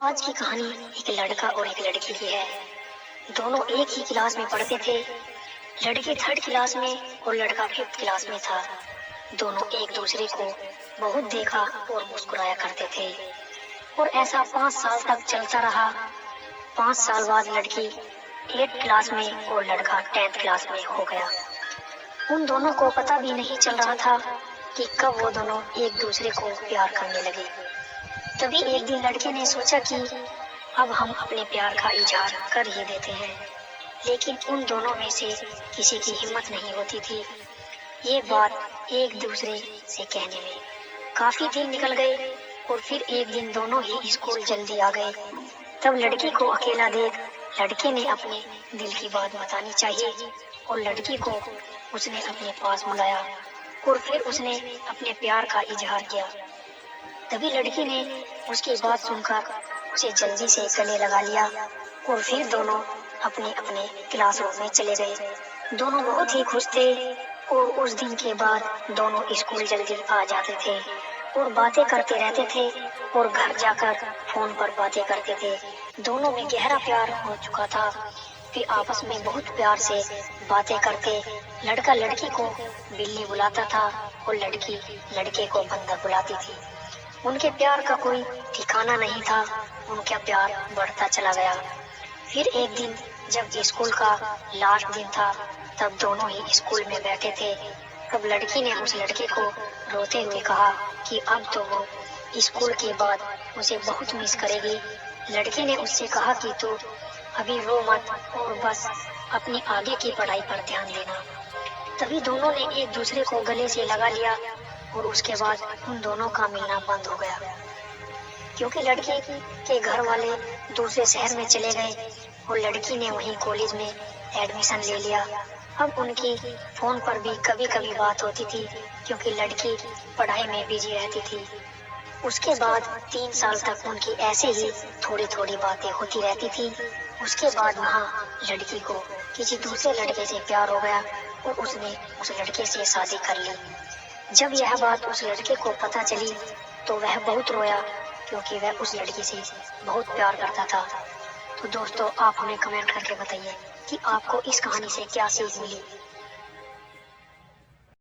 आज की कहानी एक लड़का और एक लड़की की है। दोनों एक ही क्लास में पढ़ते थे। लड़की थर्ड क्लास में और लड़का फिफ्थ क्लास में था। दोनों एक दूसरे को बहुत देखा और मुस्कुराया करते थे और ऐसा 5 साल तक चलता रहा। 5 साल बाद लड़की 8th क्लास में और लड़का 10th क्लास में हो गया। उन दोनों को पता भी नहीं चल रहा था कि कब वो दोनों एक दूसरे को प्यार करने लगे। तभी एक दिन लड़के ने सोचा कि अब हम अपने प्यार का इजहार कर ही देते हैं, लेकिन उन दोनों में से किसी की हिम्मत नहीं होती थी ये बात एक दूसरे से कहने में। काफी दिन निकल गए और फिर एक दिन दोनों ही स्कूल जल्दी आ गए। तब लड़की को अकेला देख लड़के ने अपने दिल की बात बतानी चाहिए और लड़की को उसने अपने पास बुलाया और फिर उसने अपने प्यार का इजहार किया। तभी लड़की ने उसकी बात सुनकर उसे जल्दी से गले लगा लिया और फिर दोनों अपने अपने क्लासरूम में चले गए। दोनों बहुत ही खुश थे और उस दिन के बाद दोनों स्कूल जल्दी आ जाते थे और बातें करते रहते थे और घर जाकर फोन पर बातें करते थे। दोनों में गहरा प्यार हो चुका था। फिर आपस में बहुत प्यार से बातें करते। लड़का लड़की को बिल्ली बुलाता था और लड़की लड़के को बंदर बुलाती थी। उनके प्यार का कोई ठिकाना नहीं था। उनका प्यार बढ़ता चला गया। फिर एक दिन जब स्कूल का लास्ट दिन था, तब दोनों ही स्कूल में बैठे थे। तब लड़की ने उस लड़के को रोते हुए कहा कि अब तो वो स्कूल के बाद उसे बहुत मिस करेगी। लड़के ने उससे कहा कि तू अभी रो मत और बस अपनी आगे की पढ़ाई पर ध्यान देना। तभी दोनों ने एक दूसरे को गले से लगा लिया और उसके बाद उन दोनों का मिलना बंद हो गया, क्योंकि लड़के के घर वाले दूसरे शहर में चले गए और लड़की ने वहीं कॉलेज में एडमिशन ले लिया। अब उनकी फोन पर भी कभी कभी बात होती थी, क्योंकि लड़की पढ़ाई में बिजी रहती थी। उसके बाद 3 साल तक उनकी ऐसे ही थोड़ी थोड़ी बातें होती रहती थी। उसके बाद वहाँ लड़की को किसी दूसरे लड़के से प्यार हो गया और उसने उस लड़के से शादी कर ली। जब यह बात उस लड़के को पता चली तो वह बहुत रोया, क्योंकि वह उस लड़की से बहुत प्यार करता था। तो दोस्तों, आप हमें कमेंट करके बताइए कि आपको इस कहानी से क्या सीख मिली।